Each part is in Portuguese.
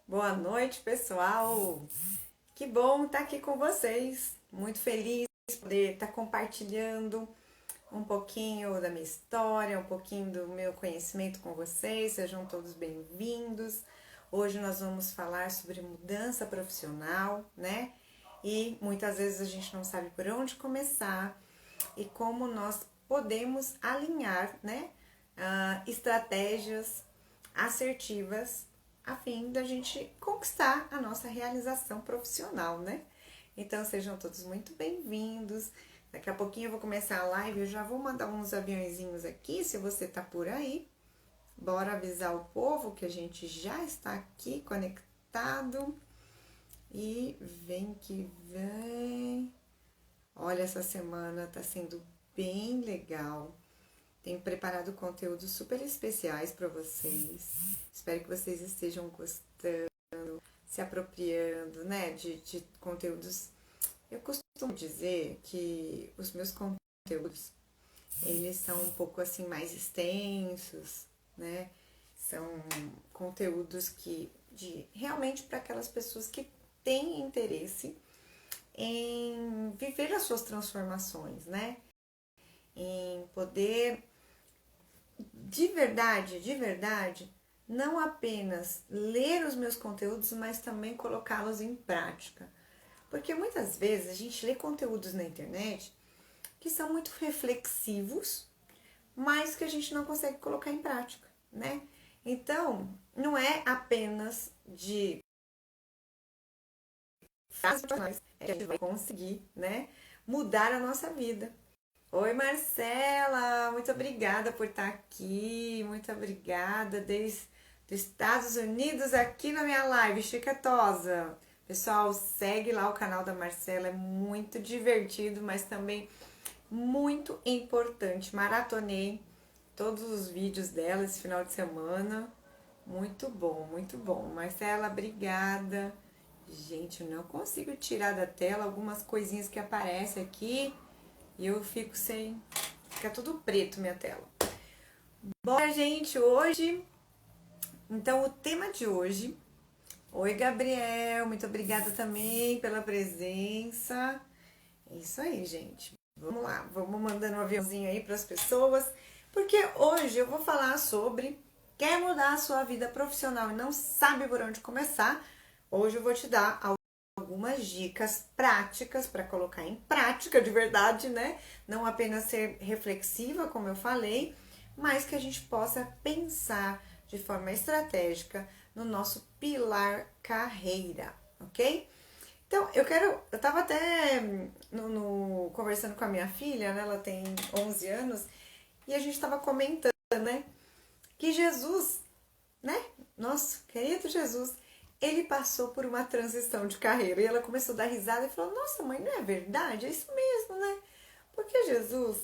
Boa noite, pessoal. Que bom estar aqui com vocês. Muito feliz de poder estar compartilhando um pouquinho da minha história, um pouquinho do meu conhecimento com vocês. Sejam todos bem-vindos. Hoje nós vamos falar sobre mudança profissional, né? E muitas vezes a gente não sabe por onde começar e como nós podemos alinhar, né? Estratégias assertivas a fim da gente conquistar a nossa realização profissional, né? Então sejam todos muito bem-vindos. Daqui a pouquinho eu vou começar a live, eu já vou mandar uns aviãozinhos aqui, se você tá por aí. Bora avisar o povo que a gente já está aqui conectado. E vem que vem. Olha, essa semana tá sendo bem legal. Tenho preparado conteúdos super especiais para vocês. Espero que vocês estejam gostando, se apropriando, né, de conteúdos. Eu costumo dizer que os meus conteúdos, eles são um pouco assim mais extensos, né? São conteúdos realmente para aquelas pessoas que têm interesse em viver as suas transformações, né? Em poder de verdade, não apenas ler os meus conteúdos, mas também colocá-los em prática. Porque muitas vezes a gente lê conteúdos na internet que são muito reflexivos, mas que a gente não consegue colocar em prática, né? Então, não é apenas de frases que a gente vai conseguir, né, mudar a nossa vida. Oi, Marcela, muito obrigada por estar aqui, muito obrigada desde os Estados Unidos aqui na minha live, chiquetosa. Pessoal, segue lá o canal da Marcela, é muito divertido, mas também muito importante. Maratonei todos os vídeos dela esse final de semana, muito bom, muito bom. Marcela, obrigada. Gente, eu não consigo tirar da tela algumas coisinhas que aparecem aqui. E eu fico sem... Fica tudo preto minha tela. Bora, gente, hoje... Então, o tema de hoje... Oi, Gabriel, muito obrigada também pela presença. É isso aí, gente. Vamos lá, vamos mandando um aviãozinho aí para as pessoas. Porque hoje eu vou falar sobre... Quer mudar a sua vida profissional e não sabe por onde começar? Hoje eu vou te dar algumas dicas práticas para colocar em prática de verdade, né? Não apenas ser reflexiva, como eu falei, mas que a gente possa pensar de forma estratégica no nosso pilar carreira, ok? Então, eu tava até conversando com a minha filha, né? Ela tem 11 anos, e a gente tava comentando, né? Que Jesus, né? Nosso querido Jesus, ele passou por uma transição de carreira. E ela começou a dar risada e falou: Nossa, mãe, não é verdade? É isso mesmo, né? Porque Jesus,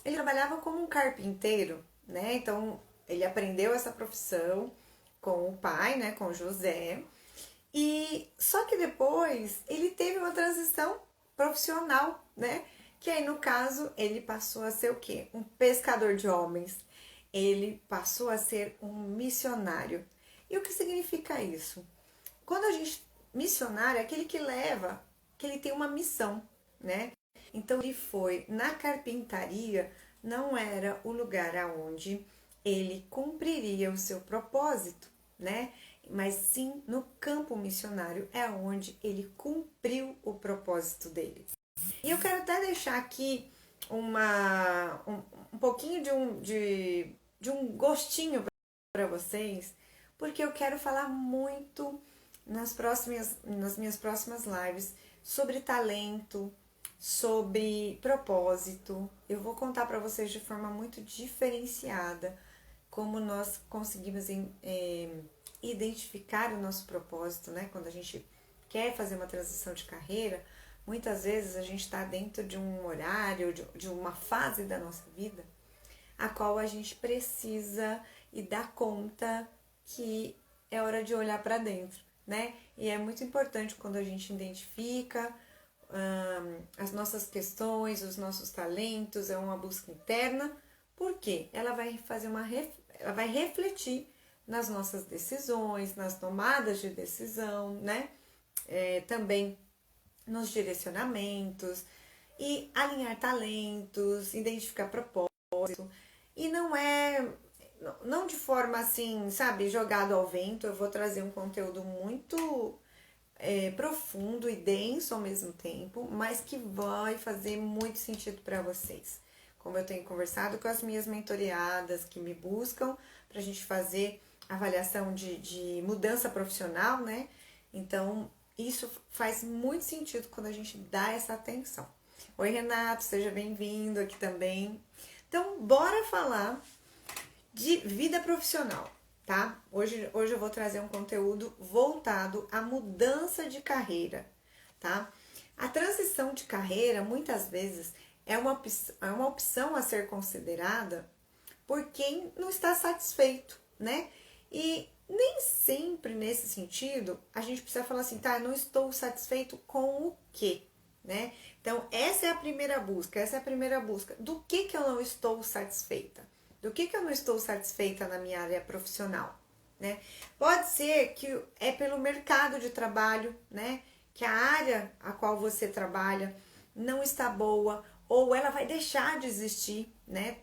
ele trabalhava como um carpinteiro, né? Então, ele aprendeu essa profissão com o pai, né? Com José. E só que depois ele teve uma transição profissional, né? Que aí no caso ele passou a ser o quê? Um pescador de homens. Ele passou a ser um missionário. E o que significa isso? Quando a gente missionário é aquele que leva, que ele tem uma missão, né? Então ele foi na carpintaria, não era o lugar aonde ele cumpriria o seu propósito, né? Mas sim no campo missionário é onde ele cumpriu o propósito dele. E eu quero até deixar aqui um pouquinho de um gostinho para vocês, porque eu quero falar muito nas minhas próximas lives sobre talento, sobre propósito. Eu vou contar para vocês de forma muito diferenciada como nós conseguimos identificar o nosso propósito, né? Quando a gente quer fazer uma transição de carreira, muitas vezes a gente está dentro de um horário, de uma fase da nossa vida, a qual a gente precisa e dar conta que é hora de olhar para dentro, né? E é muito importante quando a gente identifica as nossas questões, os nossos talentos, é uma busca interna, porque ela vai fazer ela vai refletir nas nossas decisões, nas tomadas de decisão, né? Também nos direcionamentos e alinhar talentos, identificar propósito. E não de forma assim, sabe, jogado ao vento. Eu vou trazer um conteúdo muito profundo e denso ao mesmo tempo, mas que vai fazer muito sentido para vocês. Como eu tenho conversado com as minhas mentoreadas que me buscam para a gente fazer avaliação de mudança profissional, né? Então, isso faz muito sentido quando a gente dá essa atenção. Oi, Renato, seja bem-vindo aqui também. Então, bora falar de vida profissional, tá? Hoje eu vou trazer um conteúdo voltado à mudança de carreira, tá? A transição de carreira, muitas vezes, é uma opção a ser considerada por quem não está satisfeito, né? E nem sempre nesse sentido a gente precisa falar assim, tá, não estou satisfeito com o quê, né? Então, essa é a primeira busca, Do que eu não estou satisfeita? Do que eu não estou satisfeita na minha área profissional, né? Pode ser que é pelo mercado de trabalho, né? Que a área a qual você trabalha não está boa ou ela vai deixar de existir, né?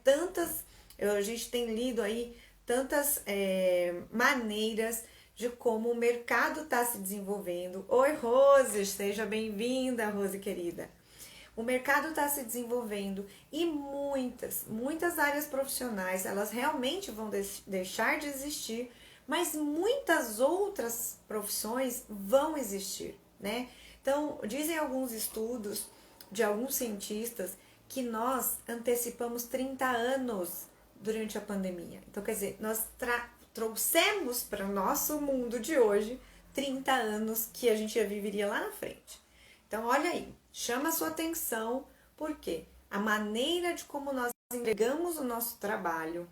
A gente tem lido aí tantas maneiras de como o mercado está se desenvolvendo. Oi, Rose, seja bem-vinda, Rose querida. O mercado está se desenvolvendo e muitas áreas profissionais, elas realmente vão deixar de existir, mas muitas outras profissões vão existir, né? Então, dizem alguns estudos de alguns cientistas que nós antecipamos 30 anos durante a pandemia. Então, quer dizer, nós trouxemos para o nosso mundo de hoje 30 anos que a gente já viveria lá na frente. Então, olha aí, chama a sua atenção, porque a maneira de como nós entregamos o nosso trabalho,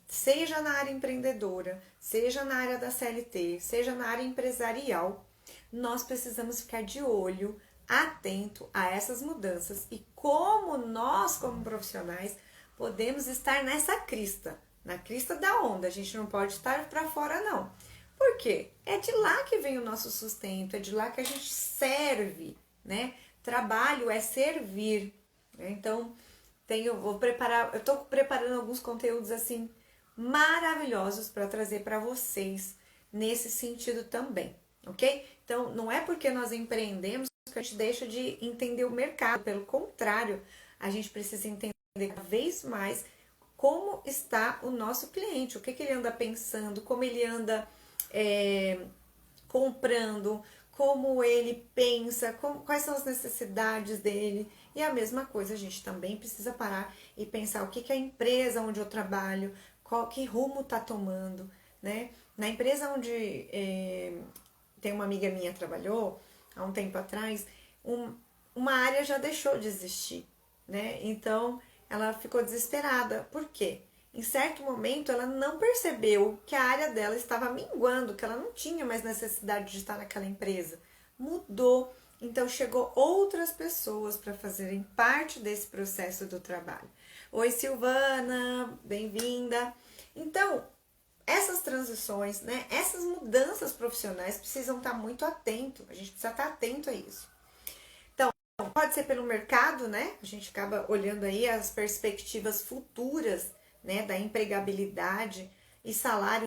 seja na área empreendedora, seja na área da CLT, seja na área empresarial, nós precisamos ficar de olho, atento a essas mudanças e como nós, como profissionais, podemos estar nessa crista, na crista da onda. A gente não pode estar para fora, não. Por quê? É de lá que vem o nosso sustento, é de lá que a gente serve, né? Trabalho é servir, né? Então, eu estou preparando alguns conteúdos assim maravilhosos para trazer para vocês nesse sentido também, ok? Então, não é porque nós empreendemos que a gente deixa de entender o mercado, pelo contrário, a gente precisa entender cada vez mais como está o nosso cliente, o que ele anda pensando, como ele anda comprando, como ele pensa, quais são as necessidades dele. E a mesma coisa, a gente também precisa parar e pensar o que a empresa onde eu trabalho, que rumo está tomando, né? Na empresa onde tem uma amiga minha trabalhou, há um tempo atrás, uma área já deixou de existir, né? Então, ela ficou desesperada. Por quê? Em certo momento, ela não percebeu que a área dela estava minguando, que ela não tinha mais necessidade de estar naquela empresa. Mudou. Então, chegou outras pessoas para fazerem parte desse processo do trabalho. Oi, Silvana, bem-vinda. Então, essas transições, né, essas mudanças profissionais precisam estar muito atento. A gente precisa estar atento a isso. Então, pode ser pelo mercado, né? A gente acaba olhando aí as perspectivas futuras, né, da empregabilidade e salário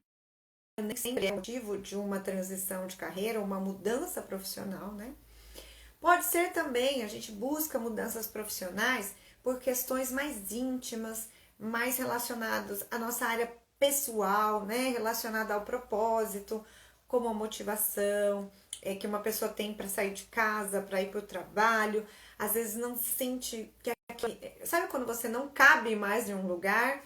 nem sempre é motivo de uma transição de carreira, uma mudança profissional, né? Pode ser também, a gente busca mudanças profissionais por questões mais íntimas, mais relacionadas à nossa área pessoal, né? Relacionada ao propósito, como a motivação que uma pessoa tem para sair de casa, para ir para o trabalho. Às vezes não sente que sabe quando você não cabe mais em um lugar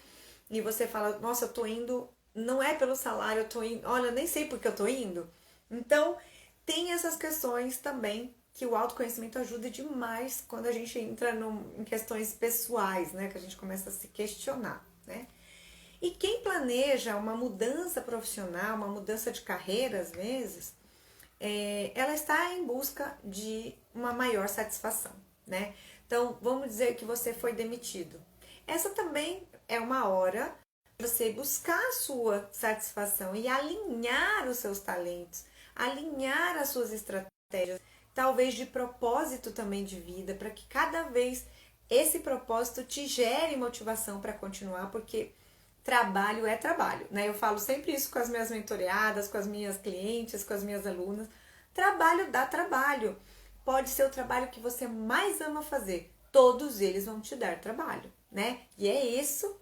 e você fala, nossa, eu tô indo, não é pelo salário, eu tô indo, olha, eu nem sei porque eu tô indo. Então, tem essas questões também que o autoconhecimento ajuda demais quando a gente entra em questões pessoais, né? Que a gente começa a se questionar, né? E quem planeja uma mudança profissional, uma mudança de carreira, às vezes, ela está em busca de uma maior satisfação, né? Então, vamos dizer que você foi demitido. Essa também é uma hora você buscar a sua satisfação e alinhar os seus talentos, alinhar as suas estratégias, talvez de propósito também de vida, para que cada vez esse propósito te gere motivação para continuar, porque trabalho é trabalho, né? Eu falo sempre isso com as minhas mentoreadas, com as minhas clientes, com as minhas alunas. Trabalho dá trabalho. Pode ser o trabalho que você mais ama fazer. Todos eles vão te dar trabalho, né? E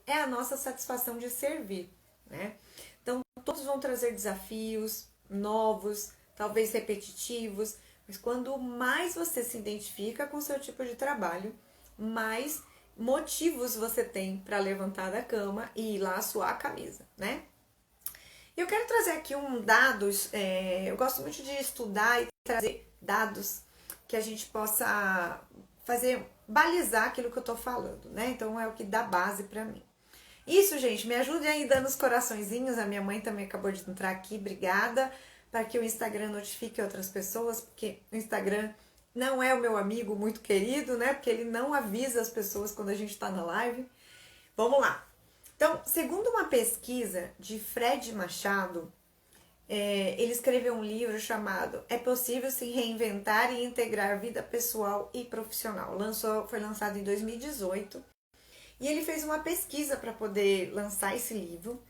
é a nossa satisfação de servir, né? Então, todos vão trazer desafios novos, talvez repetitivos, mas quando mais você se identifica com o seu tipo de trabalho, mais motivos você tem para levantar da cama e ir lá suar a camisa, né? Eu quero trazer aqui dados, eu gosto muito de estudar e trazer dados que a gente possa fazer, balizar aquilo que eu tô falando, né? Então é o que dá base para mim. Isso, gente, me ajude aí dando os coraçõezinhos, a minha mãe também acabou de entrar aqui, obrigada, para que o Instagram notifique outras pessoas, porque o Instagram não é o meu amigo muito querido, né? Porque ele não avisa as pessoas quando a gente tá na live. Vamos lá. Então, segundo uma pesquisa de Fred Machado, ele escreveu um livro chamado É Possível Se Reinventar e Integrar Vida Pessoal e Profissional. Foi lançado em 2018 e ele fez uma pesquisa para poder lançar esse livro.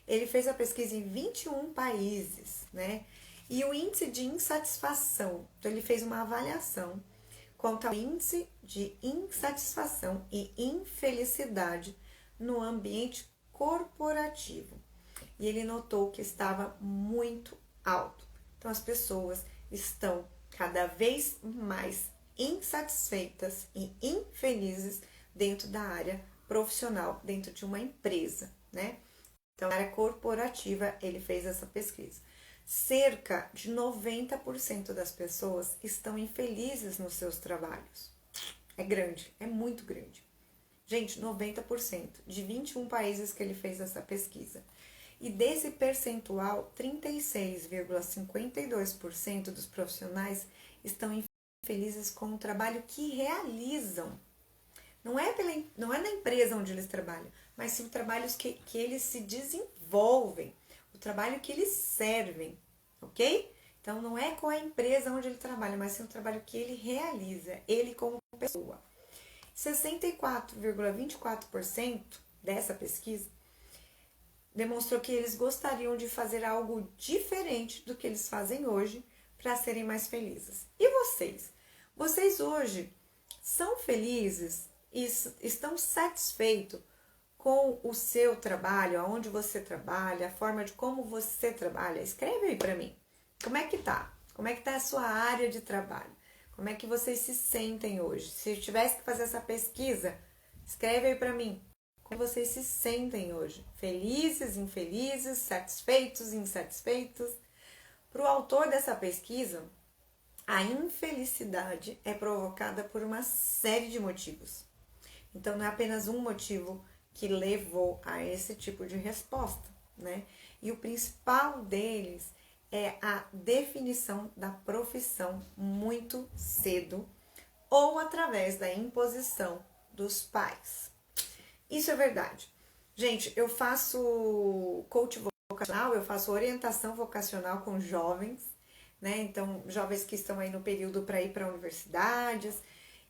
Ele fez a pesquisa em 21 países, né? E o índice de insatisfação, então ele fez uma avaliação quanto ao índice de insatisfação e infelicidade no ambiente corporativo. E ele notou que estava muito alto. Então as pessoas estão cada vez mais insatisfeitas e infelizes dentro da área profissional, dentro de uma empresa, né? Então, na área corporativa, ele fez essa pesquisa. Cerca de 90% das pessoas estão infelizes nos seus trabalhos. É grande, é muito grande. Gente, 90% de 21 países que ele fez essa pesquisa. E desse percentual, 36,52% dos profissionais estão infelizes com o trabalho que realizam. Não é na empresa onde eles trabalham, mas sim trabalhos que eles se desenvolvem, o trabalho que eles servem, ok? Então não é com a empresa onde ele trabalha, mas sim o trabalho que ele realiza, ele como pessoa. 64,24% dessa pesquisa demonstrou que eles gostariam de fazer algo diferente do que eles fazem hoje para serem mais felizes. E vocês? Vocês hoje são felizes e estão satisfeitos com o seu trabalho, aonde você trabalha, a forma de como você trabalha? Escreve aí para mim. Como é que tá? Como é que tá a sua área de trabalho? Como é que vocês se sentem hoje? Se eu tivesse que fazer essa pesquisa, escreve aí para mim. Como vocês se sentem hoje? Felizes, infelizes, satisfeitos, insatisfeitos? Para o autor dessa pesquisa, a infelicidade é provocada por uma série de motivos. Então, não é apenas um motivo que levou a esse tipo de resposta, né? E o principal deles é a definição da profissão muito cedo ou através da imposição dos pais. Isso é verdade. Gente, eu faço coach vocacional, eu faço orientação vocacional com jovens, né? Então, jovens que estão aí no período para ir para universidades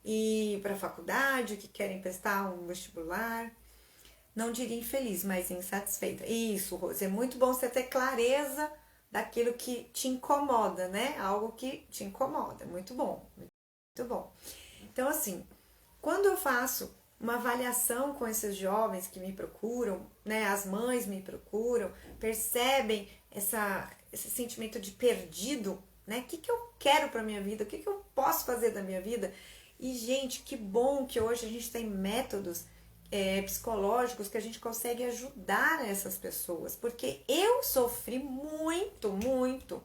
e para faculdade, que querem prestar um vestibular. Não diria infeliz, mas insatisfeita. Isso, Rose, é muito bom você ter clareza daquilo que te incomoda, né? Algo que te incomoda. Muito bom, muito bom. Então, assim, quando eu faço uma avaliação com esses jovens que me procuram, né? As mães me procuram, percebem esse sentimento de perdido, né? O que eu quero para minha vida? O que eu posso fazer da minha vida? E, gente, que bom que hoje a gente tem métodos psicológicos que a gente consegue ajudar essas pessoas, porque eu sofri muito, muito.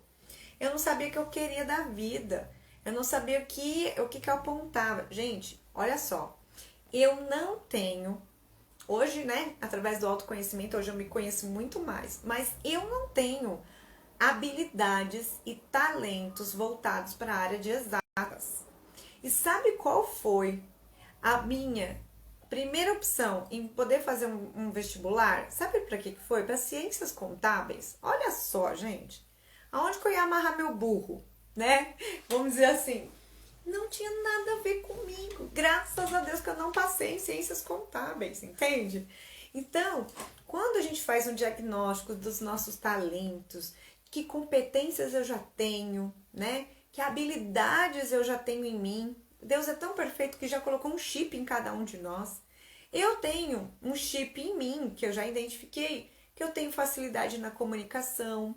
Eu não sabia o que eu queria da vida, eu não sabia o que eu apontava. Gente, olha só, eu não tenho, hoje, né, através do autoconhecimento, hoje eu me conheço muito mais, mas eu não tenho habilidades e talentos voltados para a área de exatas. E sabe qual foi a minha primeira opção em poder fazer um vestibular, sabe para que foi? Para ciências contábeis. Olha só, gente, aonde que eu ia amarrar meu burro, né? Vamos dizer assim, não tinha nada a ver comigo. Graças a Deus que eu não passei em ciências contábeis, entende? Então, quando a gente faz um diagnóstico dos nossos talentos, que competências eu já tenho, né? Que habilidades eu já tenho em mim. Deus é tão perfeito que já colocou um chip em cada um de nós. Eu tenho um chip em mim, que eu já identifiquei, que eu tenho facilidade na comunicação,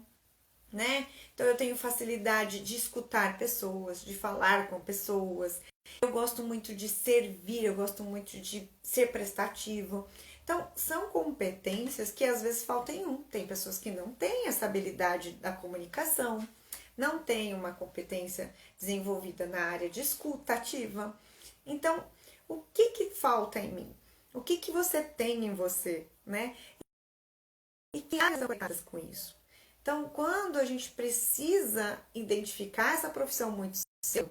né? Então eu tenho facilidade de escutar pessoas, de falar com pessoas. Eu gosto muito de servir, eu gosto muito de ser prestativo. Então, são competências que às vezes faltam em um. Tem pessoas que não têm essa habilidade da comunicação, não têm uma competência desenvolvida na área de escuta ativa. Então, o que que falta em mim? O que que você tem em você, né? E que áreas são conectadas com isso? Então, quando a gente precisa identificar essa profissão muito cedo,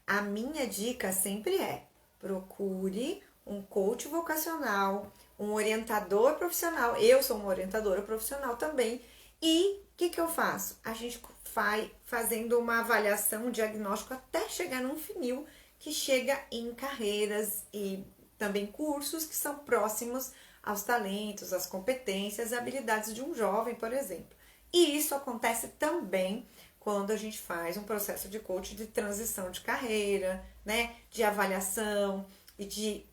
a minha dica sempre é: procure um coach vocacional, um orientador profissional. Eu sou uma orientadora profissional também. E o que eu faço? A gente vai fazendo uma avaliação, um diagnóstico até chegar num funil que chega em carreiras e também cursos que são próximos aos talentos, às competências, habilidades de um jovem, por exemplo. E isso acontece também quando a gente faz um processo de coach de transição de carreira, né, de avaliação e de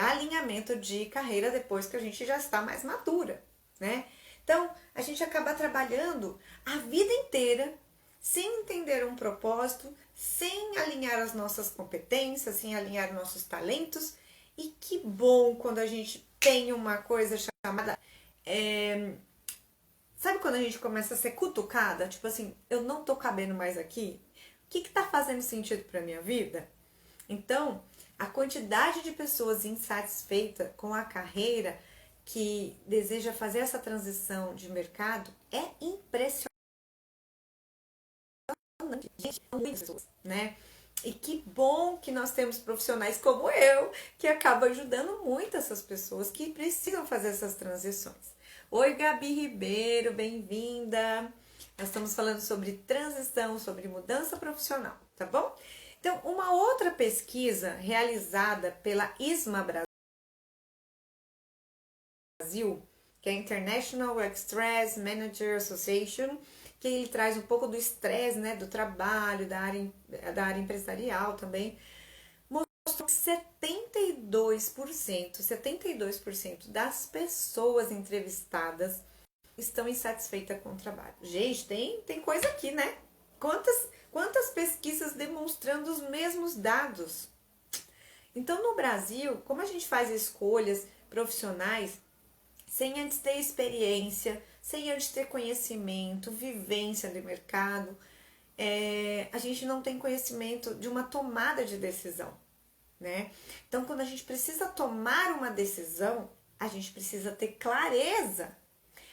alinhamento de carreira depois que a gente já está mais madura, né? Então, a gente acaba trabalhando a vida inteira sem entender um propósito, sem alinhar as nossas competências, sem alinhar nossos talentos. E que bom quando a gente tem uma coisa chamada... sabe quando a gente começa a ser cutucada? Tipo assim, eu não tô cabendo mais aqui? O que tá fazendo sentido pra minha vida? Então, a quantidade de pessoas insatisfeitas com a carreira que deseja fazer essa transição de mercado é impressionante. Gente, muitas pessoas, né? E que bom que nós temos profissionais como eu, que acabam ajudando muito essas pessoas que precisam fazer essas transições. Oi, Gabi Ribeiro, bem-vinda! Nós estamos falando sobre transição, sobre mudança profissional, tá bom? Então, uma outra pesquisa realizada pela ISMA Brasil, que é a International Stress Manager Association, que ele traz um pouco do estresse, né, do trabalho, da área empresarial também, mostrou que 72% das pessoas entrevistadas estão insatisfeitas com o trabalho. Gente, tem coisa aqui, né? Quantas pesquisas demonstrando os mesmos dados? Então, no Brasil, como a gente faz escolhas profissionais sem antes ter experiência, sem antes ter conhecimento, vivência de mercado, a gente não tem conhecimento de uma tomada de decisão, né? Então, quando a gente precisa tomar uma decisão, a gente precisa ter clareza,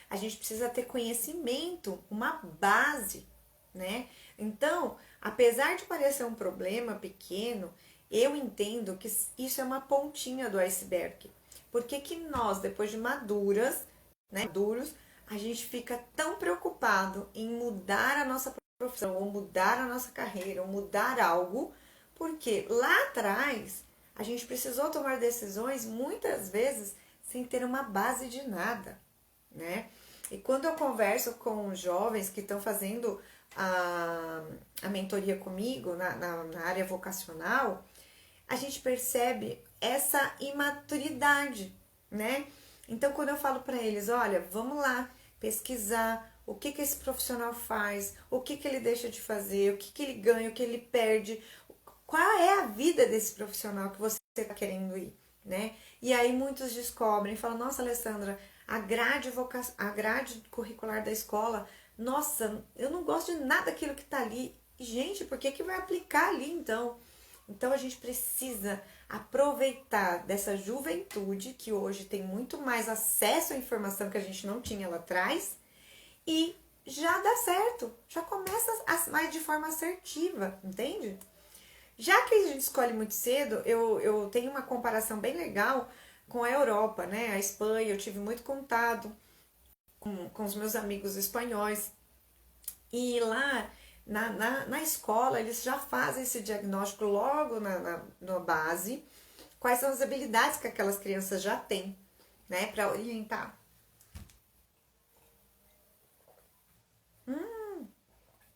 a gente precisa ter conhecimento, uma base, né? Então, apesar de parecer um problema pequeno, eu entendo que isso é uma pontinha do iceberg. Por que nós, depois de maduros, a gente fica tão preocupado em mudar a nossa profissão, ou mudar a nossa carreira, ou mudar algo, porque lá atrás a gente precisou tomar decisões muitas vezes sem ter uma base de nada, né? E quando eu converso com jovens que estão fazendo a mentoria comigo na área vocacional, a gente percebe essa imaturidade, né? Então, quando eu falo para eles, olha, vamos lá pesquisar o que esse profissional faz, o que ele deixa de fazer, o que ele ganha, o que ele perde, qual é a vida desse profissional que você está querendo ir, né? E aí muitos descobrem, falam, nossa, Alessandra, a grade curricular da escola, nossa, eu não gosto de nada daquilo que está ali. E, gente, por que vai aplicar ali então? Então a gente precisa aproveitar dessa juventude que hoje tem muito mais acesso à informação que a gente não tinha lá atrás e já dá certo, já começa mais de forma assertiva, entende? Já que a gente escolhe muito cedo, eu tenho uma comparação bem legal com a Europa, né? A Espanha, eu tive muito contato com os meus amigos espanhóis. E lá na escola eles já fazem esse diagnóstico logo na base, quais são as habilidades que aquelas crianças já têm, né? Para orientar.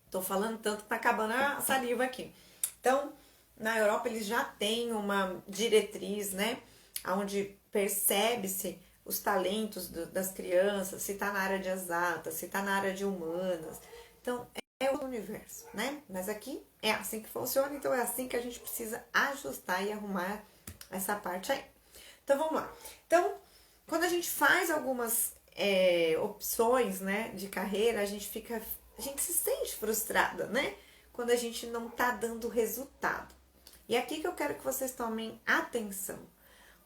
Tô falando tanto que tá acabando a saliva aqui. Então, na Europa eles já têm uma diretriz, né? Onde percebe-se os talentos das crianças, se tá na área de exatas, se tá na área de humanas. Então, é o universo, né? Mas aqui é assim que funciona, então é assim que a gente precisa ajustar e arrumar essa parte aí. Então, vamos lá. Então, quando a gente faz algumas opções, né, de carreira, a gente se sente frustrada, né? Quando a gente não tá dando resultado. E é aqui que eu quero que vocês tomem atenção.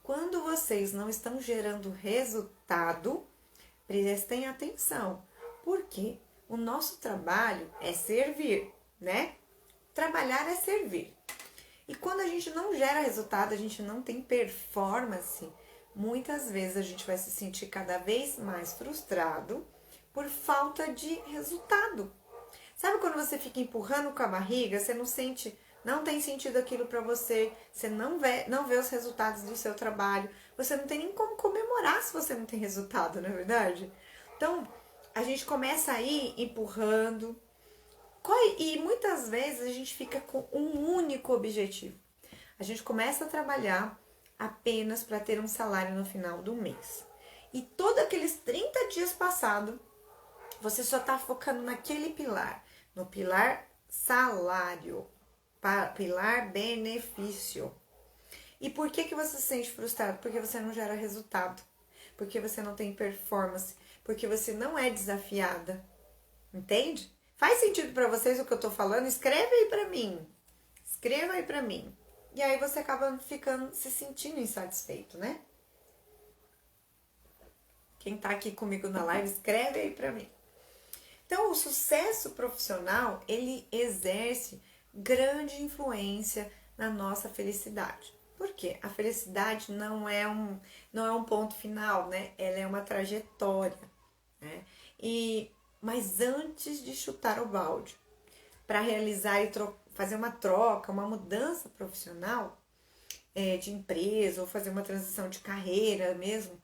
Quando vocês não estão gerando resultado, prestem atenção. Por quê? O nosso trabalho é servir, né? Trabalhar é servir. E quando a gente não gera resultado, a gente não tem performance, muitas vezes a gente vai se sentir cada vez mais frustrado por falta de resultado. Sabe quando você fica empurrando com a barriga, você não sente, não tem sentido aquilo para você, você não vê os resultados do seu trabalho, você não tem nem como comemorar se você não tem resultado, não é verdade? Então, a gente começa aí empurrando, e muitas vezes a gente fica com um único objetivo. A gente começa a trabalhar apenas para ter um salário no final do mês. E todos aqueles 30 dias passados, você só está focando naquele pilar, no pilar salário, pilar benefício. E por que você se sente frustrado? Porque você não gera resultado, porque você não tem performance, porque você não é desafiada. Entende? Faz sentido para vocês o que eu tô falando? Escreve aí para mim. Escreva aí para mim. E aí você acaba ficando, se sentindo insatisfeito, né? Quem tá aqui comigo na live, escreve aí para mim. Então, o sucesso profissional, ele exerce grande influência na nossa felicidade. Por quê? A felicidade não é um ponto final, né? Ela é uma trajetória, né? Mas antes de chutar o balde, para realizar e fazer uma troca, uma mudança profissional, de empresa ou fazer uma transição de carreira mesmo,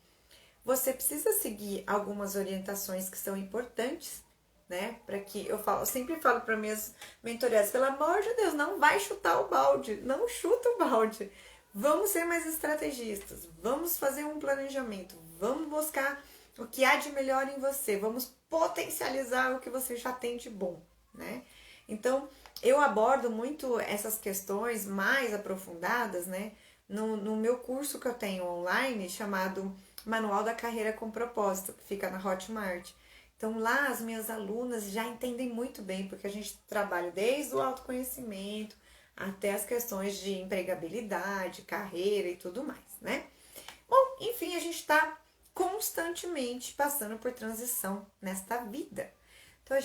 você precisa seguir algumas orientações que são importantes, né? Para que eu sempre falo para minhas mentoradas, pelo amor de Deus, não vai chutar o balde, não chuta o balde. Vamos ser mais estrategistas, vamos fazer um planejamento, vamos buscar o que há de melhor em você, vamos potencializar o que você já tem de bom, né? Então, eu abordo muito essas questões mais aprofundadas, né? No meu curso que eu tenho online, chamado Manual da Carreira com Propósito, que fica na Hotmart. Então, lá as minhas alunas já entendem muito bem, porque a gente trabalha desde o autoconhecimento até as questões de empregabilidade, carreira e tudo mais, né? Bom, enfim, a gente está constantemente passando por transição nesta vida. Então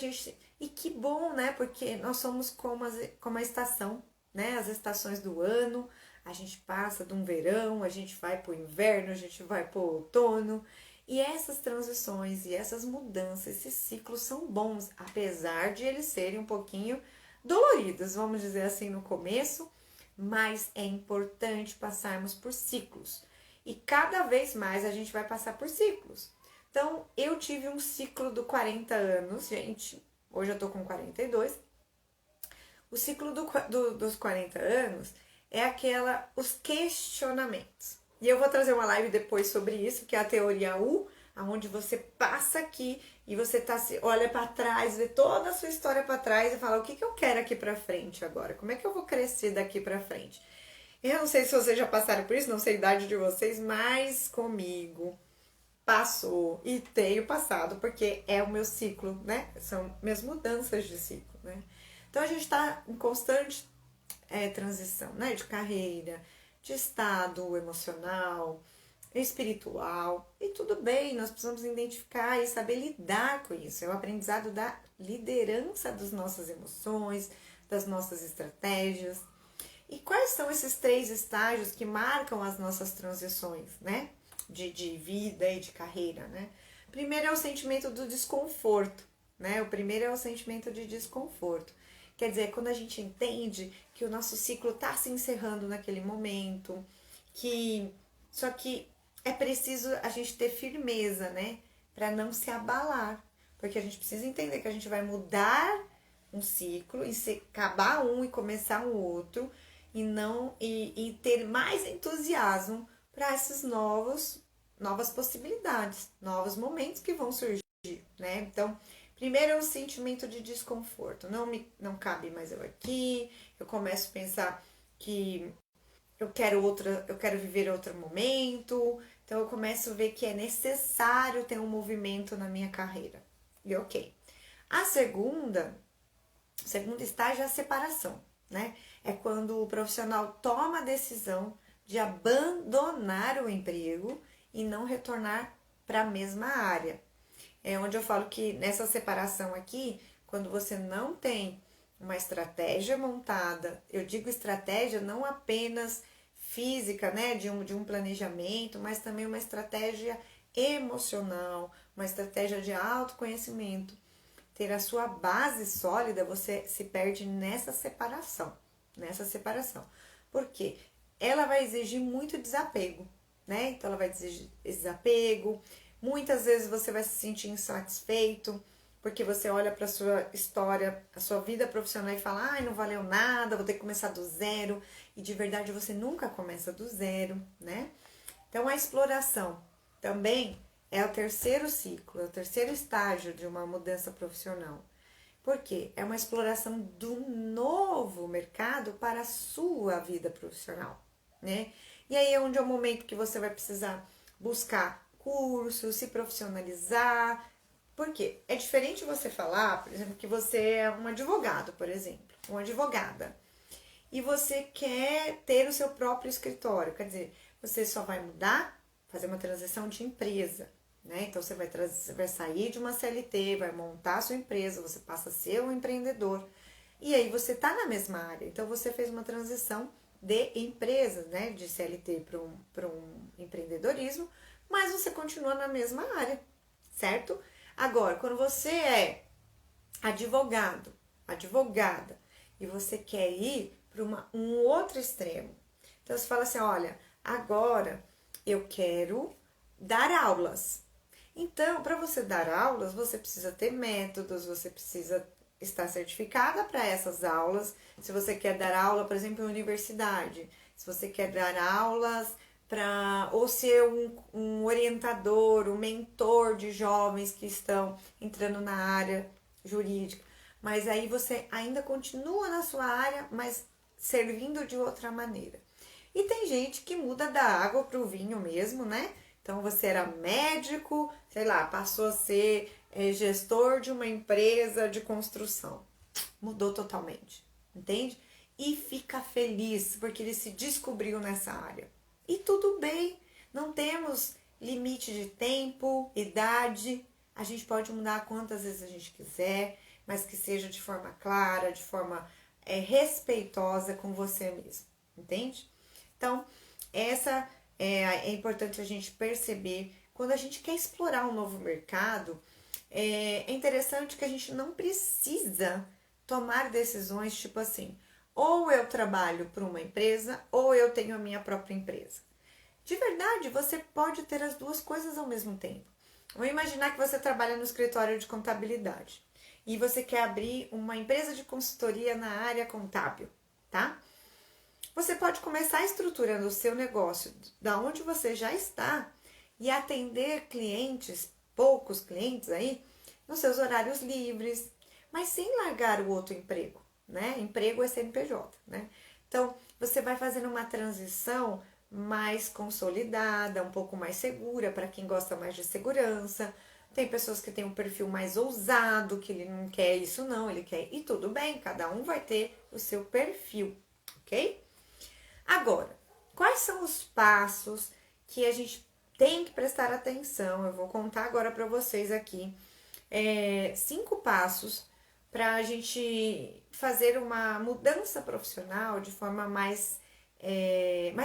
e que bom, né? Porque nós somos como a estação, né? As estações do ano, a gente passa de um verão, a gente vai para o inverno, a gente vai para o outono. E essas transições e essas mudanças, esses ciclos são bons, apesar de eles serem um pouquinho doloridos, vamos dizer assim, no começo, mas é importante passarmos por ciclos. E cada vez mais a gente vai passar por ciclos. Então, eu tive um ciclo do 40 anos, gente. Hoje eu tô com 42. O ciclo dos 40 anos é os questionamentos. E eu vou trazer uma live depois sobre isso, que é a teoria U, onde você passa aqui e você olha para trás, vê toda a sua história para trás e fala, o que eu quero aqui para frente agora? Como é que eu vou crescer daqui para frente? Eu não sei se vocês já passaram por isso, não sei a idade de vocês, mas comigo passou e tenho passado, porque é o meu ciclo, né? São minhas mudanças de ciclo, né? Então a gente está em constante transição, né? De carreira, de estado emocional, espiritual, e tudo bem, nós precisamos identificar e saber lidar com isso. É o aprendizado da liderança das nossas emoções, das nossas estratégias. E quais são esses 3 estágios que marcam as nossas transições, né? de vida e de carreira, né? Primeiro é o sentimento do desconforto, né? O primeiro é o sentimento de desconforto. Quer dizer, quando a gente entende que o nosso ciclo está se encerrando naquele momento, que só que é preciso a gente ter firmeza, né? Para não se abalar. Porque a gente precisa entender que a gente vai mudar um ciclo e se acabar um e começar um outro e não e ter mais entusiasmo para essas novas possibilidades, novos momentos que vão surgir, né? Então, primeiro é o sentimento de desconforto. Não cabe mais eu aqui. Eu começo a pensar que eu quero viver outro momento. Então eu começo a ver que é necessário ter um movimento na minha carreira. E ok. A o segundo estágio é a separação, né? É quando o profissional toma a decisão de abandonar o emprego e não retornar para a mesma área. É onde eu falo que nessa separação aqui, quando você não tem uma estratégia montada, eu digo estratégia não apenas física, né, de um planejamento, mas também uma estratégia emocional, uma estratégia de autoconhecimento. Ter a sua base sólida, você se perde nessa separação, Por quê? Ela vai exigir muito desapego, né? Então ela vai exigir desapego. Muitas vezes você vai se sentir insatisfeito, porque você olha para a sua história, a sua vida profissional e fala, ai, não valeu nada, vou ter que começar do zero. E de verdade você nunca começa do zero, né? Então a exploração também é o terceiro ciclo, é o terceiro estágio de uma mudança profissional. Por quê? É uma exploração do novo mercado para a sua vida profissional, né? E aí é onde é o momento que você vai precisar buscar cursos, se profissionalizar. Por quê? É diferente você falar, por exemplo, que você é um advogado, por exemplo, uma advogada, e você quer ter o seu próprio escritório, quer dizer, você só vai mudar, fazer uma transição de empresa, né? Então você vai sair de uma CLT, vai montar a sua empresa, você passa a ser um empreendedor. E aí você tá na mesma área. Então você fez uma transição de empresa, né? De CLT para um empreendedorismo, mas você continua na mesma área, certo? Agora, quando você é advogado, advogada, e você quer ir para um outro extremo. Então você fala assim, olha, agora eu quero dar aulas. Então, para você dar aulas, você precisa ter métodos, você precisa estar certificada para essas aulas. Se você quer dar aula, por exemplo, em universidade, se você quer dar aulas para ou ser um orientador, um mentor de jovens que estão entrando na área jurídica. Mas aí você ainda continua na sua área, mas servindo de outra maneira. E tem gente que muda da água para o vinho mesmo, né? Então você era médico, sei lá, passou a ser gestor de uma empresa de construção. Mudou totalmente, entende? E fica feliz porque ele se descobriu nessa área. E tudo bem, não temos limite de tempo, idade. A gente pode mudar quantas vezes a gente quiser, mas que seja de forma clara, de forma respeitosa com você mesmo, entende? Então, essa é importante a gente perceber. Quando a gente quer explorar um novo mercado, é interessante que a gente não precisa tomar decisões tipo assim, ou eu trabalho para uma empresa, ou eu tenho a minha própria empresa. De verdade, você pode ter as duas coisas ao mesmo tempo. Vamos imaginar que você trabalha no escritório de contabilidade e você quer abrir uma empresa de consultoria na área contábil, tá? Você pode começar estruturando o seu negócio da onde você já está e atender clientes, poucos clientes aí, nos seus horários livres, mas sem largar o outro emprego, né? Emprego é CNPJ, né? Então, você vai fazendo uma transição mais consolidada, um pouco mais segura para quem gosta mais de segurança. Tem pessoas que têm um perfil mais ousado, que ele não quer isso não, ele quer. E tudo bem, cada um vai ter o seu perfil, ok? Agora, quais são os passos que a gente tem que prestar atenção? Eu vou contar agora para vocês aqui 5 passos para a gente fazer uma mudança profissional de forma mais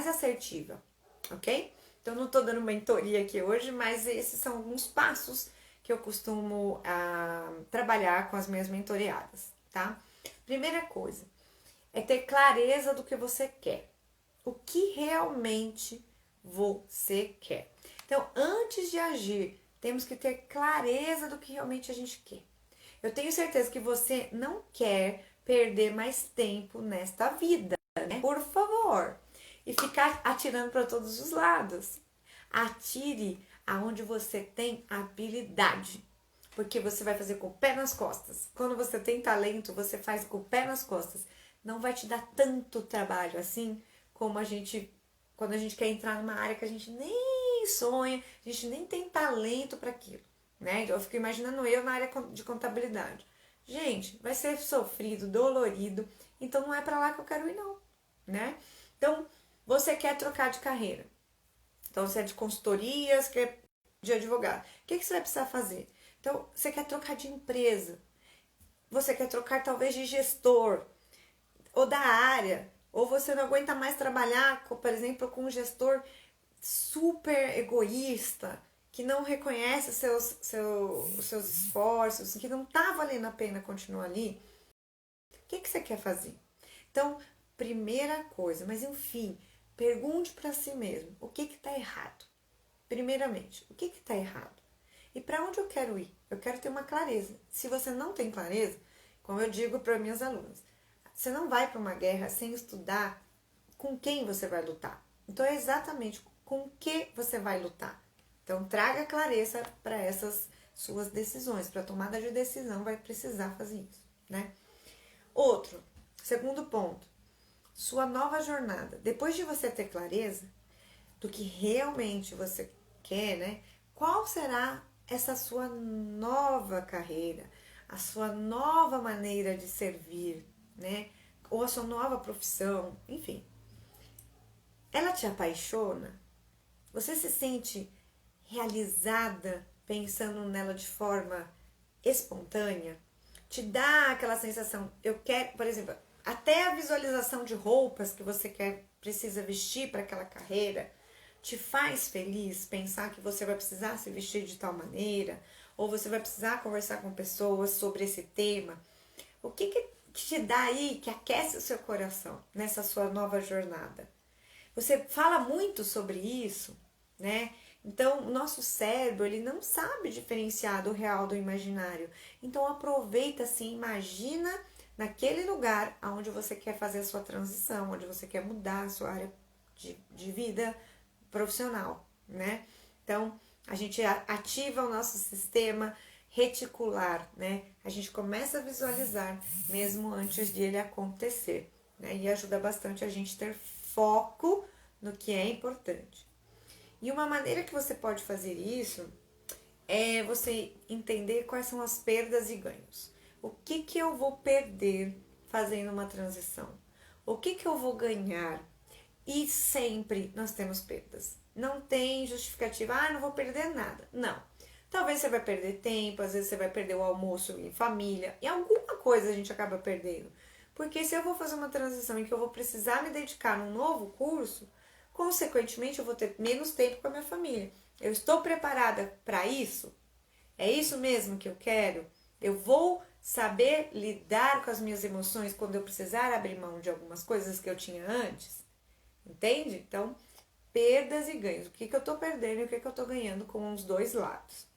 assertiva, ok? Então, eu não estou dando mentoria aqui hoje, mas esses são alguns passos que eu costumo trabalhar com as minhas mentoreadas, tá? Primeira coisa é ter clareza do que você quer. O que realmente você quer. Então, antes de agir, temos que ter clareza do que realmente a gente quer. Eu tenho certeza que você não quer perder mais tempo nesta vida, né? Por favor. E ficar atirando para todos os lados. Atire aonde você tem habilidade. Porque você vai fazer com o pé nas costas. Quando você tem talento, você faz com o pé nas costas. Não vai te dar tanto trabalho assim como quando a gente quer entrar numa área que a gente nem sonha, a gente nem tem talento para aquilo, né? Então eu fico imaginando eu na área de contabilidade. Gente, vai ser sofrido, dolorido, então não é para lá que eu quero ir não, né? Então, você quer trocar de carreira. Então, você é de consultoria, você quer de advogado. O que você vai precisar fazer? Então, você quer trocar de empresa. Você quer trocar talvez de gestor ou da área, ou você não aguenta mais trabalhar, por exemplo, com um gestor super egoísta, que não reconhece os seus esforços, que não tá valendo a pena continuar ali. O que você quer fazer? Então, primeira coisa, mas enfim, pergunte para si mesmo, o que está errado? Primeiramente, o que está errado? E para onde eu quero ir? Eu quero ter uma clareza. Se você não tem clareza, como eu digo para minhas alunas, você não vai para uma guerra sem estudar com quem você vai lutar. Então é exatamente com que você vai lutar. Então traga clareza para essas suas decisões. Para tomada de decisão vai precisar fazer isso, né? Outro, segundo ponto, sua nova jornada. Depois de você ter clareza do que realmente você quer, né? Qual será essa sua nova carreira, a sua nova maneira de servir, né? Ou a sua nova profissão, enfim. Ela te apaixona? Você se sente realizada pensando nela de forma espontânea? Te dá aquela sensação, eu quero, por exemplo, até a visualização de roupas que você precisa vestir para aquela carreira, te faz feliz pensar que você vai precisar se vestir de tal maneira, ou você vai precisar conversar com pessoas sobre esse tema? O que te dá aí que aquece o seu coração nessa sua nova jornada? Você fala muito sobre isso, né? Então, o nosso cérebro, ele não sabe diferenciar do real do imaginário. Então, aproveita assim, imagina naquele lugar onde você quer fazer a sua transição, onde você quer mudar a sua área de vida profissional, né? Então, a gente ativa o nosso sistema reticular, né? A gente começa a visualizar mesmo antes de ele acontecer, né? E ajuda bastante a gente ter foco no que é importante. E uma maneira que você pode fazer isso é você entender quais são as perdas e ganhos. O que eu vou perder fazendo uma transição? O que eu vou ganhar? E sempre nós temos perdas. Não tem justificativa, não vou perder nada. Não. Talvez você vai perder tempo, às vezes você vai perder o almoço em família, e alguma coisa a gente acaba perdendo. Porque se eu vou fazer uma transição em que eu vou precisar me dedicar num novo curso, consequentemente eu vou ter menos tempo com a minha família. Eu estou preparada para isso? É isso mesmo que eu quero? Eu vou saber lidar com as minhas emoções quando eu precisar abrir mão de algumas coisas que eu tinha antes? Entende? Então, perdas e ganhos. O que eu estou perdendo e o que eu estou ganhando com os dois lados.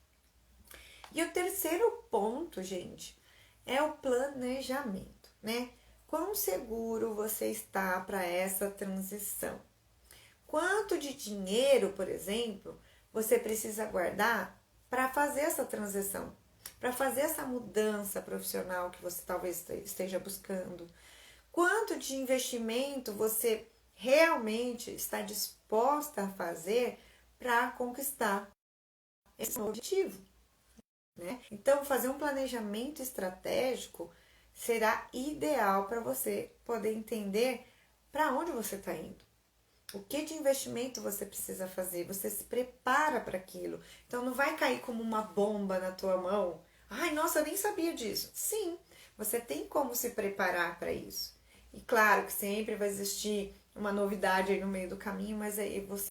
E o terceiro ponto, gente, é o planejamento, né? Quão seguro você está para essa transição? Quanto de dinheiro, por exemplo, você precisa guardar para fazer essa transição? Para fazer essa mudança profissional que você talvez esteja buscando? Quanto de investimento você realmente está disposta a fazer para conquistar esse objetivo, né? Então, fazer um planejamento estratégico será ideal para você poder entender para onde você está indo. O que de investimento você precisa fazer? Você se prepara para aquilo. Então, não vai cair como uma bomba na tua mão. Ai, nossa, eu nem sabia disso. Sim, você tem como se preparar para isso. E claro que sempre vai existir uma novidade aí no meio do caminho, mas aí você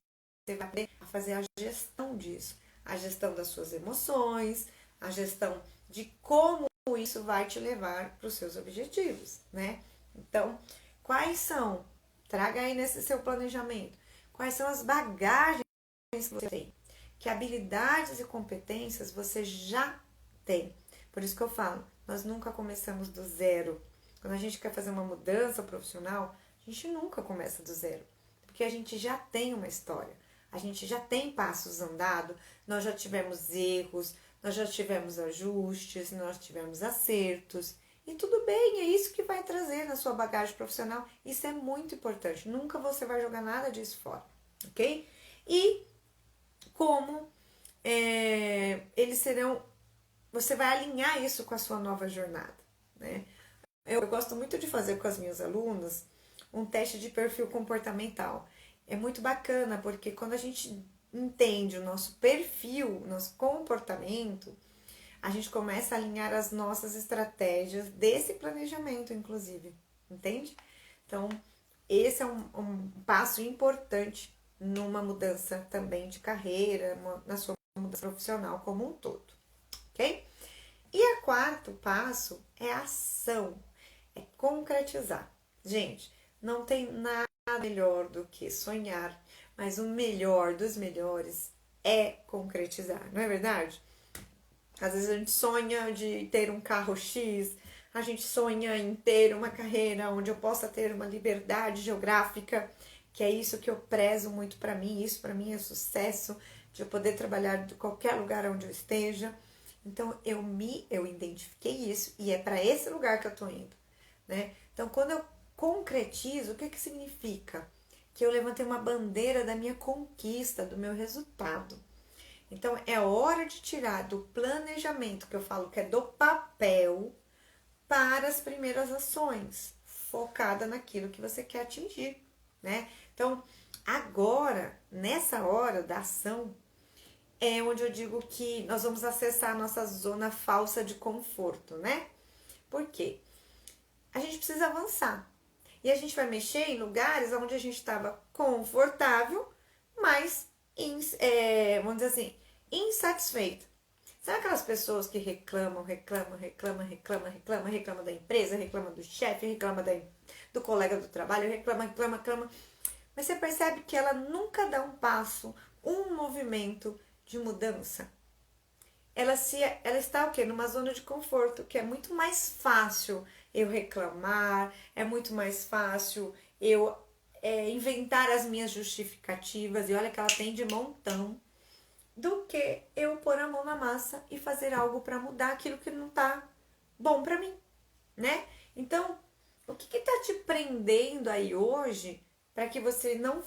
vai aprender a fazer a gestão disso, a gestão das suas emoções, a gestão de como isso vai te levar para os seus objetivos, né? Então, quais são? Traga aí nesse seu planejamento. Quais são as bagagens que você tem? Que habilidades e competências você já tem? Por isso que eu falo, nós nunca começamos do zero. Quando a gente quer fazer uma mudança profissional, a gente nunca começa do zero. Porque a gente já tem uma história. A gente já tem passos andados, nós já tivemos erros, nós já tivemos ajustes, nós tivemos acertos. E tudo bem, é isso que vai trazer na sua bagagem profissional. Isso é muito importante. Nunca você vai jogar nada disso fora, ok? E como eles serão... Você vai alinhar isso com a sua nova jornada, né? Eu gosto muito de fazer com as minhas alunas um teste de perfil comportamental. É muito bacana, porque quando a gente entende o nosso perfil, o nosso comportamento, a gente começa a alinhar as nossas estratégias desse planejamento, inclusive, entende? Então, esse é um passo importante numa mudança também de carreira, na sua mudança profissional como um todo, ok? E o quarto passo é ação, é concretizar. Gente, não tem nada melhor do que sonhar, mas o melhor dos melhores é concretizar, não é verdade? Às vezes a gente sonha de ter um carro X, a gente sonha em ter uma carreira onde eu possa ter uma liberdade geográfica, que é isso que eu prezo muito para mim, isso para mim é sucesso, de eu poder trabalhar de qualquer lugar onde eu esteja. Então eu identifiquei isso e é para esse lugar que eu tô indo, né? Então quando eu concretizo, o que que significa? Que eu levantei uma bandeira da minha conquista, do meu resultado. Então é hora de tirar do planejamento, que eu falo que é do papel, para as primeiras ações, focada naquilo que você quer atingir, né? Então, agora, nessa hora da ação, é onde eu digo que nós vamos acessar a nossa zona falsa de conforto, né? Por quê? A gente precisa avançar. E a gente vai mexer em lugares onde a gente estava confortável, mas, vamos dizer assim, insatisfeito. Sabe aquelas pessoas que reclamam da empresa, reclamam do chefe, reclamam do colega do trabalho, reclama. Mas você percebe que ela nunca dá um passo, um movimento de mudança. Ela está o quê? Numa zona de conforto, que é muito mais fácil eu reclamar, é muito mais fácil eu inventar as minhas justificativas, e olha que ela tem de montão, do que eu pôr a mão na massa e fazer algo para mudar aquilo que não tá bom para mim, né? Então, o que tá te prendendo aí hoje para que você não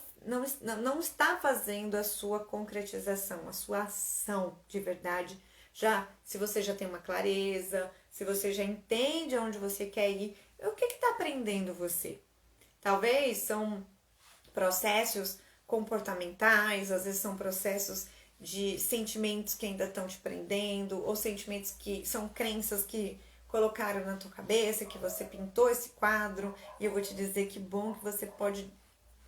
está fazendo a sua concretização, a sua ação de verdade? Já, se você já tem uma clareza, se você já entende aonde você quer ir, o que tá prendendo você? Talvez são processos comportamentais, às vezes são processos de sentimentos que ainda estão te prendendo, ou sentimentos que são crenças que colocaram na tua cabeça, que você pintou esse quadro, e eu vou te dizer que bom que você pode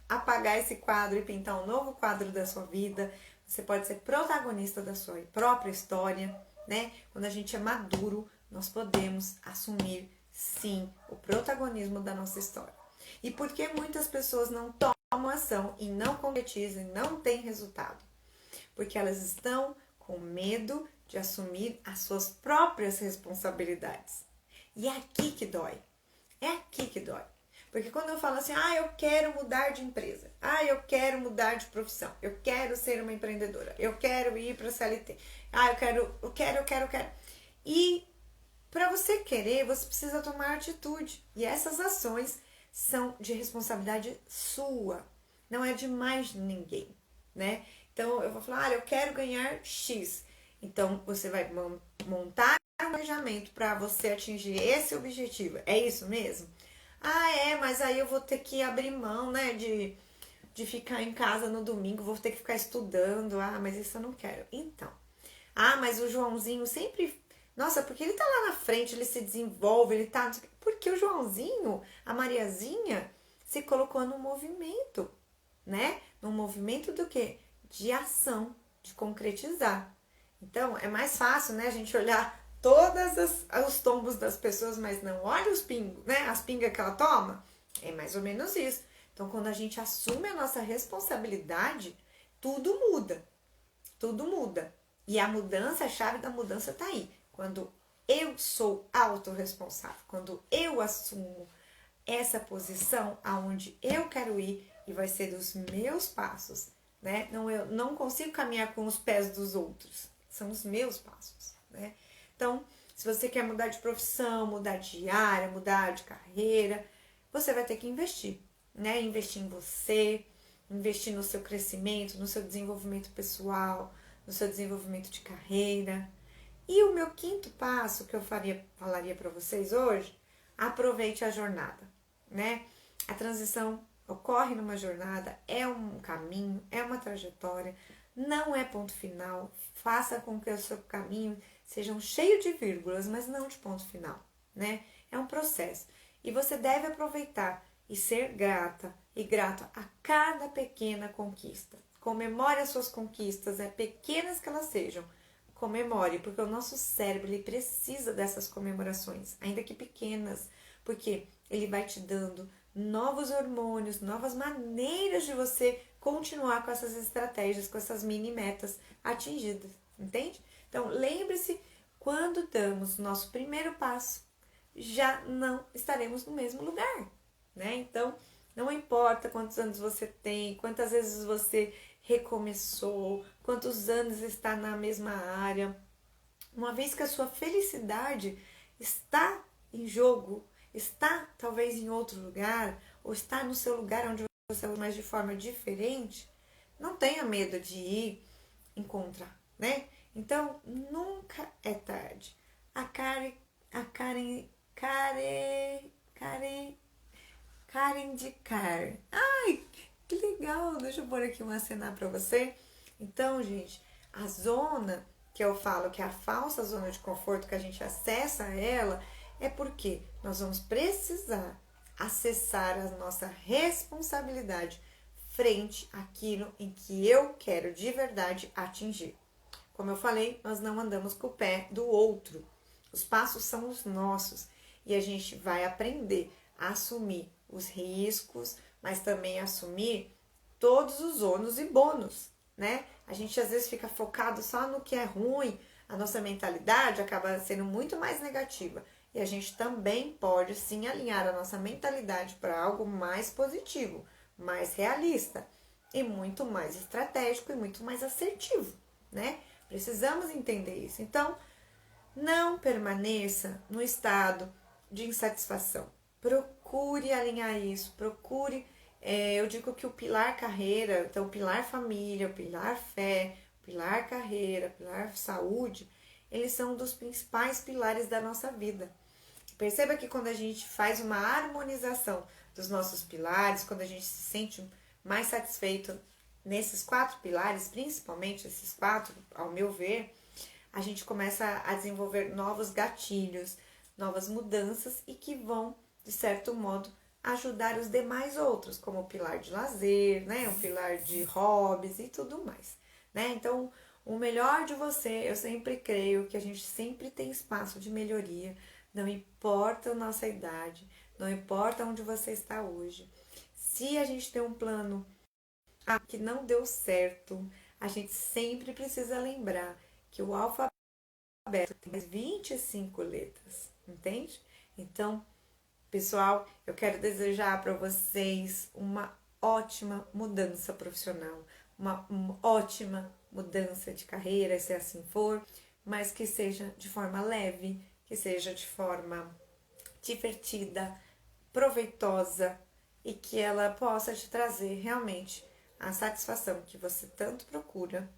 apagar esse quadro e pintar um novo quadro da sua vida. Você pode ser protagonista da sua própria história, né? Quando a gente é maduro, nós podemos assumir, sim, o protagonismo da nossa história. E por que muitas pessoas não tomam ação e não concretizam e não têm resultado? Porque elas estão com medo de assumir as suas próprias responsabilidades. E é aqui que dói. É aqui que dói. Porque quando eu falo assim, eu quero mudar de empresa, eu quero mudar de profissão, eu quero ser uma empreendedora, eu quero ir para a CLT, eu quero. E para você querer, você precisa tomar atitude. E essas ações são de responsabilidade sua, não é de mais ninguém, né? Então, eu vou falar, eu quero ganhar X. Então, você vai montar um planejamento para você atingir esse objetivo. É isso mesmo? Mas aí eu vou ter que abrir mão, né, de ficar em casa no domingo, vou ter que ficar estudando. Mas isso eu não quero. Então, mas o Joãozinho sempre... Nossa, porque ele tá lá na frente, ele se desenvolve, ele tá... Porque o Joãozinho, a Mariazinha, se colocou no movimento, né? No movimento do quê? de ação, de concretizar. Então, é mais fácil, né, a gente olhar todos os tombos das pessoas, mas não olha os pingos, né, as pingas que ela toma. É mais ou menos isso. Então, quando a gente assume a nossa responsabilidade, tudo muda. Tudo muda. E a mudança, a chave da mudança está aí. Quando eu sou autorresponsável, quando eu assumo essa posição aonde eu quero ir e vai ser dos meus passos, né? Não, eu não consigo caminhar com os pés dos outros, são os meus passos, né? Então, se você quer mudar de profissão, mudar de área, mudar de carreira, você vai ter que investir, né? Investir em você, investir no seu crescimento, no seu desenvolvimento pessoal, no seu desenvolvimento de carreira. E o meu quinto passo que eu falaria para vocês hoje, aproveite a jornada, né? A transição ocorre numa jornada, é um caminho, é uma trajetória, não é ponto final. Faça com que o seu caminho seja cheio de vírgulas, mas não de ponto final, né? É um processo. E você deve aproveitar e ser grata e grato a cada pequena conquista. Comemore as suas conquistas, pequenas que elas sejam. Comemore, porque o nosso cérebro ele precisa dessas comemorações, ainda que pequenas, porque ele vai te dando novos hormônios, novas maneiras de você continuar com essas estratégias, com essas mini metas atingidas, entende? Então, lembre-se, quando damos nosso primeiro passo, já não estaremos no mesmo lugar, né? Então, não importa quantos anos você tem, quantas vezes você recomeçou, quantos anos está na mesma área, uma vez que a sua felicidade está em jogo, está talvez em outro lugar, ou está no seu lugar onde você é, mas de forma diferente, não tenha medo de ir encontrar, né? Então, nunca é tarde. Karen de Car. Ai, que legal! Deixa eu pôr aqui uma cena pra você. Então, gente, a zona que eu falo que é a falsa zona de conforto, que a gente acessa ela, é porque nós vamos precisar acessar a nossa responsabilidade frente àquilo em que eu quero de verdade atingir. Como eu falei, nós não andamos com o pé do outro. Os passos são os nossos e a gente vai aprender a assumir os riscos, mas também assumir todos os ônus e bônus, né? A gente às vezes fica focado só no que é ruim, a nossa mentalidade acaba sendo muito mais negativa. E a gente também pode sim alinhar a nossa mentalidade para algo mais positivo, mais realista e muito mais estratégico e muito mais assertivo, né? Precisamos entender isso. Então, não permaneça no estado de insatisfação. Procure alinhar isso, procure. Eu digo que o pilar carreira, então o pilar família, o pilar fé, o pilar carreira, o pilar saúde, eles são dos principais pilares da nossa vida. Perceba que quando a gente faz uma harmonização dos nossos pilares, quando a gente se sente mais satisfeito nesses 4 pilares, principalmente esses 4, ao meu ver, a gente começa a desenvolver novos gatilhos, novas mudanças e que vão, de certo modo, ajudar os demais outros, como o pilar de lazer, né, o pilar de hobbies e tudo mais, né? Então, o melhor de você, eu sempre creio que a gente sempre tem espaço de melhoria, não importa a nossa idade, não importa onde você está hoje. Se a gente tem um plano que não deu certo, a gente sempre precisa lembrar que o alfabeto tem 25 letras, entende? Então, pessoal, eu quero desejar para vocês uma ótima mudança profissional, uma ótima mudança de carreira, se assim for, mas que seja de forma leve, que seja de forma divertida, proveitosa e que ela possa te trazer realmente a satisfação que você tanto procura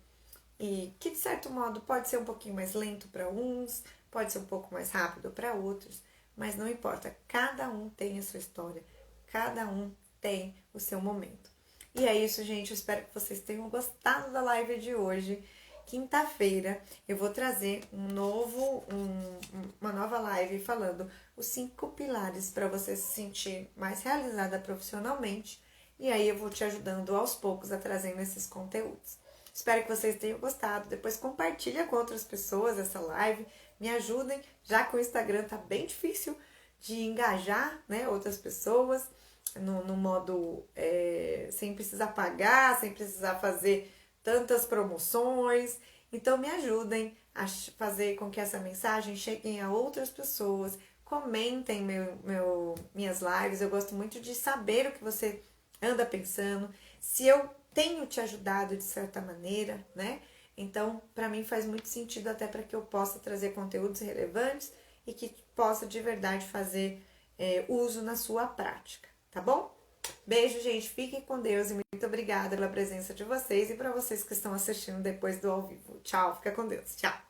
e que de certo modo pode ser um pouquinho mais lento para uns, pode ser um pouco mais rápido para outros, mas não importa, cada um tem a sua história, cada um tem o seu momento. E é isso, gente, eu espero que vocês tenham gostado da live de hoje. Quinta-feira eu vou trazer uma nova live falando os 5 pilares para você se sentir mais realizada profissionalmente. E aí eu vou te ajudando aos poucos a trazendo esses conteúdos. Espero que vocês tenham gostado. Depois compartilha com outras pessoas essa live. Me ajudem, já que o Instagram tá bem difícil de engajar, né, outras pessoas no modo sem precisar pagar, sem precisar fazer tantas promoções. Então me ajudem a fazer com que essa mensagem chegue a outras pessoas. Comentem minhas lives. Eu gosto muito de saber o que você anda pensando. Se eu tenho te ajudado de certa maneira, né? Então, para mim faz muito sentido até para que eu possa trazer conteúdos relevantes e que possa de verdade fazer uso na sua prática, tá bom? Beijo, gente. Fiquem com Deus e muito obrigada pela presença de vocês e para vocês que estão assistindo depois do ao vivo. Tchau, fica com Deus. Tchau.